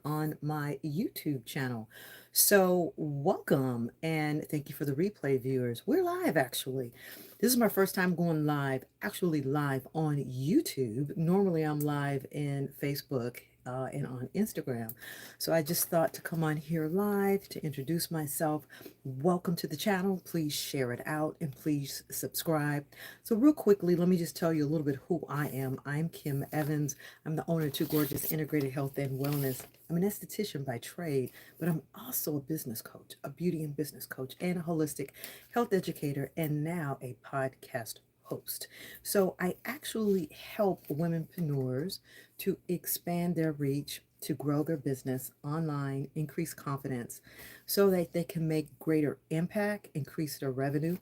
on my YouTube channel. So, welcome and thank you for the replay viewers. We're live actually. This is my first time going live, actually live on YouTube. Normally, I'm live in Facebook and on Instagram. So, I just thought to come on here live to introduce myself. Welcome to the channel. Please share it out and please subscribe. So, real quickly, let me just tell you a little bit who I am. I'm Kim Evans. I'm the owner of Two Gorgeous Integrated Health and Wellness. I'm an esthetician by trade, but I'm also a business coach, a beauty and business coach, and a holistic health educator, and now a podcast host. So I actually help womenpreneurs to expand their reach, to grow their business online, increase confidence, so that they can make greater impact, increase their revenue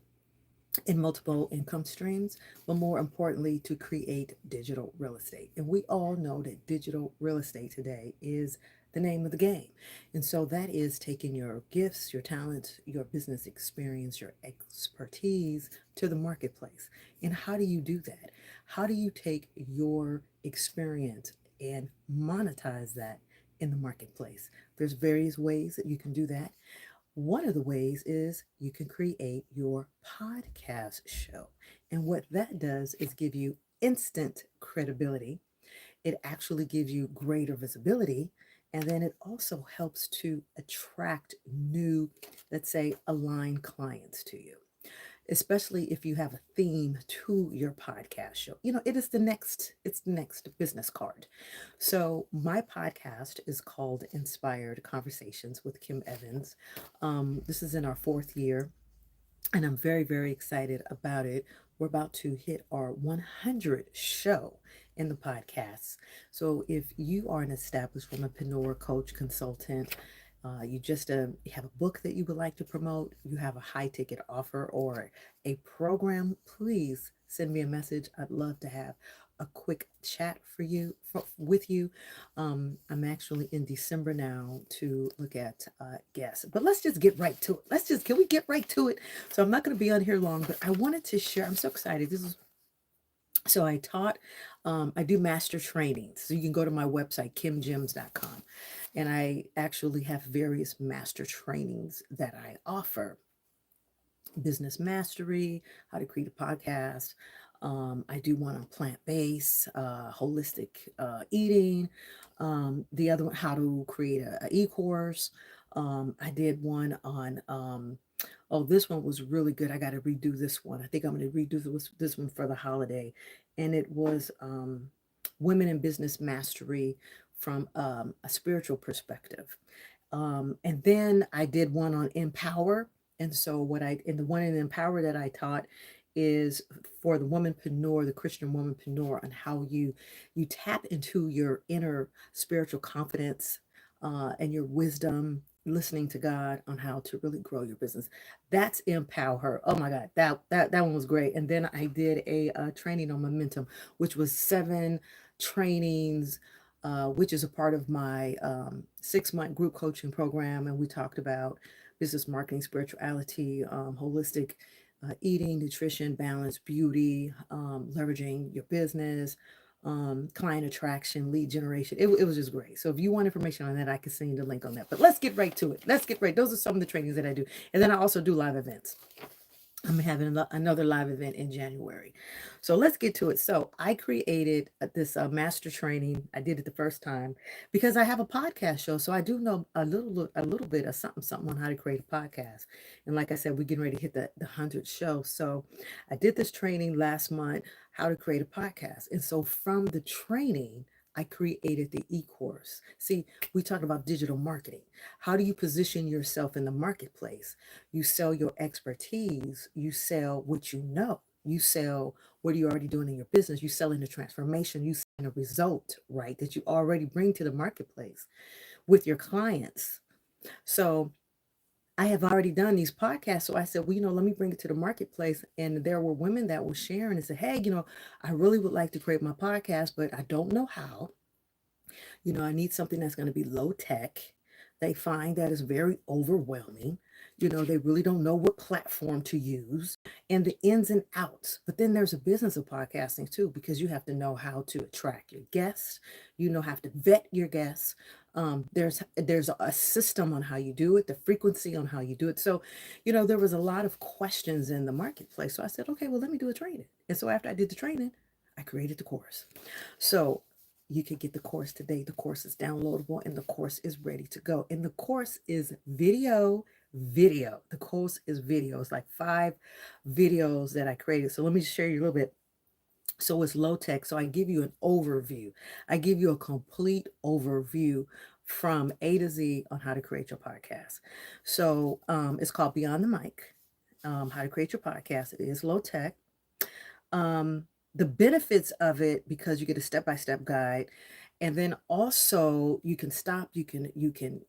in multiple income streams, but more importantly, to create digital real estate. And we all know that digital real estate today is the name of the game. And so that is taking your gifts, your talents, your business experience, your expertise to the marketplace. And how do you do that? How do you take your experience and monetize that in the marketplace? There's various ways that you can do that. One of the ways is you can create your podcast show. And what that does is give you instant credibility. It actually gives you greater visibility. And then it also helps to attract new, let's say, aligned clients to you, especially if you have a theme to your podcast show. It's the next business card. So my podcast is called Inspired Conversations with Kim Evans. This is in our fourth year, and I'm very, very excited about it. We're about to hit our 100 show in the podcast. So if you are an established womanpreneur, coach, consultant, you just have a book that you would like to promote, you have a high ticket offer or a program, please send me a message. I'd love to have a quick chat with you. I'm actually in December now to look at guests, but let's just get right to it. Can we get right to it? So I'm not going to be on here long, but I wanted to share. I'm so excited. So I do master trainings. So you can go to my website, kimgems.com. And I actually have various master trainings that I offer: business mastery, how to create a podcast. I do one on plant-based, holistic eating. The other one, how to create a e-course. I did one on, oh, this one was really good. I got to redo this one. I think I'm going to redo this one for the holiday. And it was women in business mastery from a spiritual perspective. And then I did one on empower. And so the one in empower that I taught is for the womanpreneur, the Christian womanpreneur, on how you tap into your inner spiritual confidence and your wisdom, listening to God on how to really grow your business. That's empower her. Oh my God, that one was great. And then I did a training on momentum, which was 7 trainings, which is a part of my 6-month group coaching program. And we talked about business marketing, spirituality, holistic eating, nutrition, balance, beauty, leveraging your business, client attraction, lead generation. It was just great. So if you want information on that, I can send you the link on that. But let's get right to it. Those are some of the trainings that I do. And then I also do live events. I'm having another live event in January. So let's get to it. So I created this master training. I did it the first time because I have a podcast show. So I do know a little bit of something on how to create a podcast. And like I said, we're getting ready to hit the 100th show. So I did this training last month, how to create a podcast. And so from the training, I created the eCourse. See, we talk about digital marketing. How do you position yourself in the marketplace? You sell your expertise, you sell what you know, you sell what you're already doing in your business, you sell in the transformation, you sell in a result, right, that you already bring to the marketplace with your clients. So I have already done these podcasts. So I said, well, let me bring it to the marketplace. And there were women that were sharing and said, hey, I really would like to create my podcast, but I don't know how. I need something that's going to be low tech. They find that is very overwhelming. They really don't know what platform to use and the ins and outs. But then there's a business of podcasting too, because you have to know how to attract your guests. Have to vet your guests. There's a system on how you do it, the frequency on how you do it. So, there was a lot of questions in the marketplace. So I said, okay, well, let me do a training. And so after I did the training, I created the course. So you can get the course today. The course is downloadable and the course is ready to go. And the course is video. The course is video. It's like 5 videos that I created. So let me just share you a little bit. So it's low tech. So I give you an overview. I give you a complete overview from A to Z on how to create your podcast. So it's called Beyond the Mic, how to create your podcast. It is low tech. The benefits of it, because you get a step-by-step guide, and then also you can stop, you can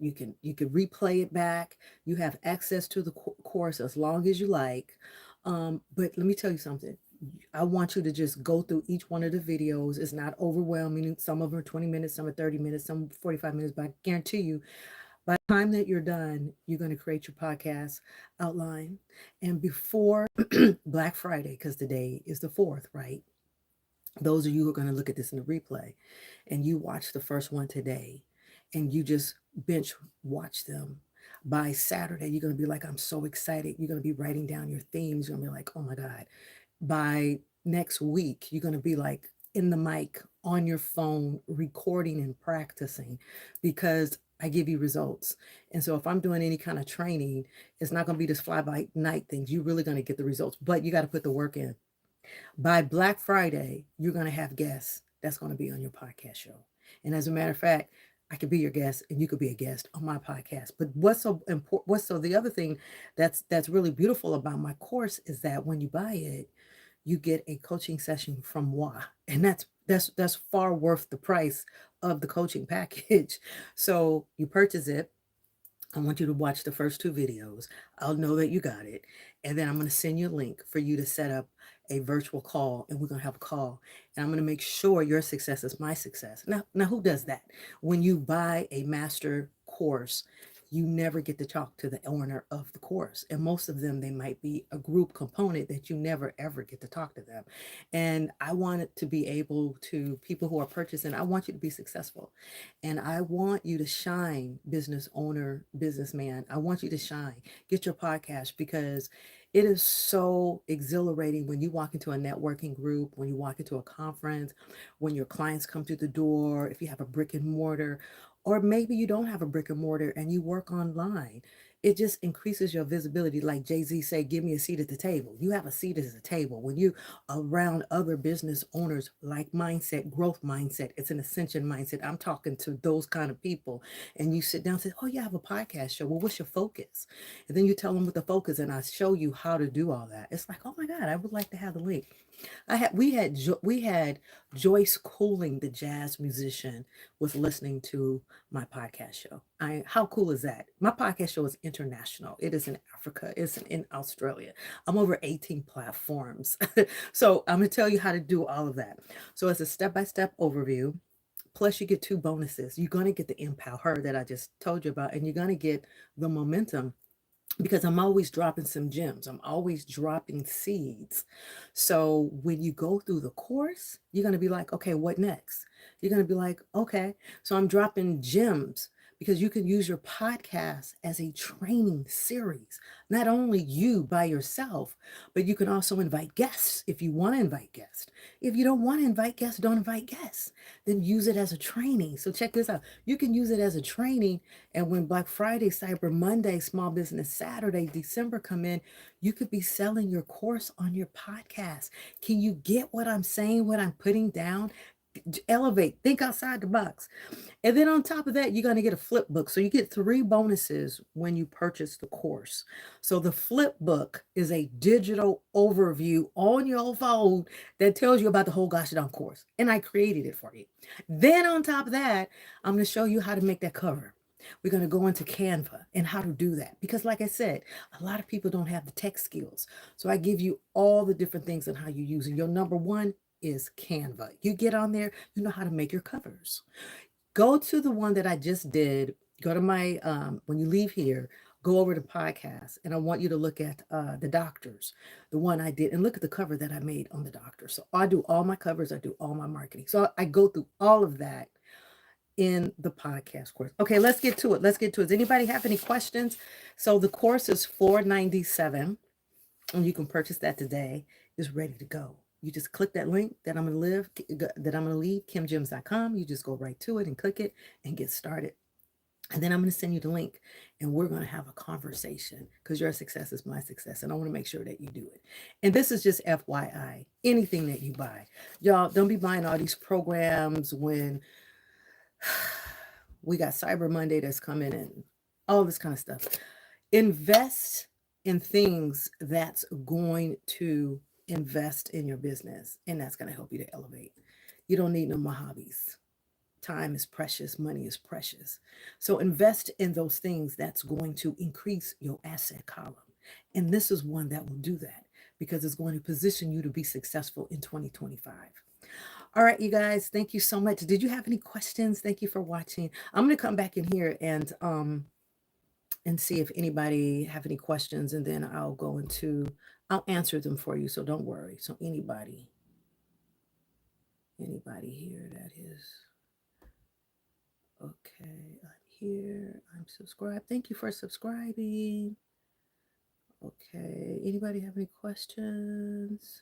replay it back. You have access to the course as long as you like. But let me tell you something. I want you to just go through each one of the videos. It's not overwhelming. Some of them are 20 minutes, some are 30 minutes, some 45 minutes, but I guarantee you, by the time that you're done, you're going to create your podcast outline. And before Black Friday, because today is the 4th, right? Those of you who are going to look at this in the replay and you watch the first one today and you just bench watch them, by Saturday, you're going to be like, I'm so excited. You're going to be writing down your themes. You're going to be like, oh my God. By next week, you're going to be like in the mic on your phone, recording and practicing, because I give you results. And so if I'm doing any kind of training, it's not going to be this fly by night things. You're really going to get the results, but you got to put the work in. By Black Friday, you're going to have guests that's going to be on your podcast show. And as a matter of fact, I could be your guest and you could be a guest on my podcast. But what's so important, the other thing that's really beautiful about my course is that when you buy it, you get a coaching session from moi. And that's far worth the price of the coaching package. So you purchase it. I want you to watch the first 2 videos. I'll know that you got it. And then I'm going to send you a link for you to set up a virtual call, and we're going to have a call. And I'm going to make sure your success is my success. Now who does that? When you buy a master course, you never get to talk to the owner of the course. And most of them, they might be a group component that you never ever get to talk to them. And I want it to be able to, people who are purchasing, I want you to be successful. And I want you to shine, business owner, businessman. I want you to shine. Get your podcast, because it is so exhilarating when you walk into a networking group, when you walk into a conference, when your clients come through the door, if you have a brick and mortar, or maybe you don't have a brick and mortar and you work online. It just increases your visibility. Like Jay-Z said, give me a seat at the table. You have a seat at the table. When you around other business owners, like mindset, growth mindset, it's an ascension mindset. I'm talking to those kind of people. And you sit down and say, oh, you have a podcast show. Well, what's your focus? And then you tell them what the focus, and I show you how to do all that. It's like, oh my God, I would like to have the link. We had Joyce Cooling, the jazz musician, was listening to my podcast show. How cool is that? My podcast show is international. It is in Africa. It's in Australia. I'm over 18 platforms. So I'm going to tell you how to do all of that. So it's a step-by-step overview. Plus, you get 2 bonuses. You're going to get the empower that I just told you about, and you're going to get the momentum, because I'm always dropping some gems. I'm always dropping seeds. So when you go through the course, you're going to be like, okay, what next? You're going to be like, okay, so I'm dropping gems, because you can use your podcast as a training series. Not only you by yourself, but you can also invite guests if you want to invite guests. If you don't want to invite guests, don't invite guests. Then use it as a training. So check this out. You can use it as a training, and when Black Friday, Cyber Monday, Small Business Saturday, December come in, you could be selling your course on your podcast. Can you get what I'm saying, what I'm putting down? Elevate, think outside the box. And then on top of that, you're going to get a flip book. So you get 3 bonuses when you purchase the course. So the flip book is a digital overview on your phone that tells you about the whole gosh darn course. And I created it for you. Then on top of that, I'm going to show you how to make that cover. We're going to go into Canva and how to do that. Because like I said, a lot of people don't have the tech skills. So I give you all the different things and how you use it. Your number one is Canva. You get on there, you know how to make your covers. Go to the one that I just did. Go to my, when you leave here, go over to podcast, and I want you to look at the doctors, the one I did, and look at the cover that I made on the doctor. So I do all my covers, I do all my marketing. So I go through all of that in the podcast course. Okay, let's get to it. Let's get to it. Does anybody have any questions? So the course is $497, and you can purchase that today. It's ready to go. You just click that link that I'm gonna leave, kimgems.com. You just go right to it and click it and get started. And then I'm going to send you the link and we're going to have a conversation because your success is my success. And I want to make sure that you do it. And this is just FYI, anything that you buy. Y'all, don't be buying all these programs when we got Cyber Monday that's coming and all this kind of stuff. Invest in things that's going to invest in your business and that's going to help you to elevate. You don't need no more hobbies. Time is precious, money is precious. So invest in those things that's going to increase your asset column. And this is one that will do that because it's going to position you to be successful in 2025. All right, you guys, thank you so much. Did you have any questions? Thank you for watching. I'm going to come back in here and see if anybody have any questions, and then I'll answer them for you. So don't worry. So anybody here that is okay, I'm here. I'm subscribed. Thank you for subscribing. Okay. Anybody have any questions?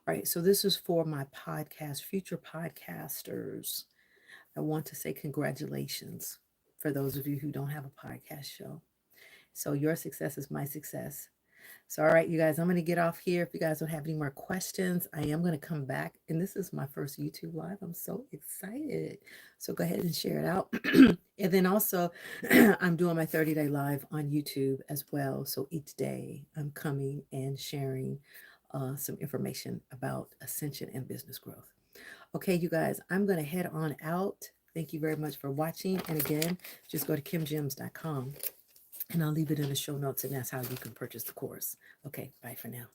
All right. So this is for my podcast, future podcasters. I want to say congratulations for those of you who don't have a podcast show. So your success is my success. So, all right, you guys, I'm going to get off here. If you guys don't have any more questions, I am going to come back. And this is my first YouTube live. I'm so excited. So go ahead and share it out. And then also, I'm doing my 30-day live on YouTube as well. So each day I'm coming and sharing some information about ascension and business growth. Okay, you guys, I'm going to head on out. Thank you very much for watching. And again, just go to kimgems.com. And I'll leave it in the show notes, and that's how you can purchase the course. Okay, bye for now.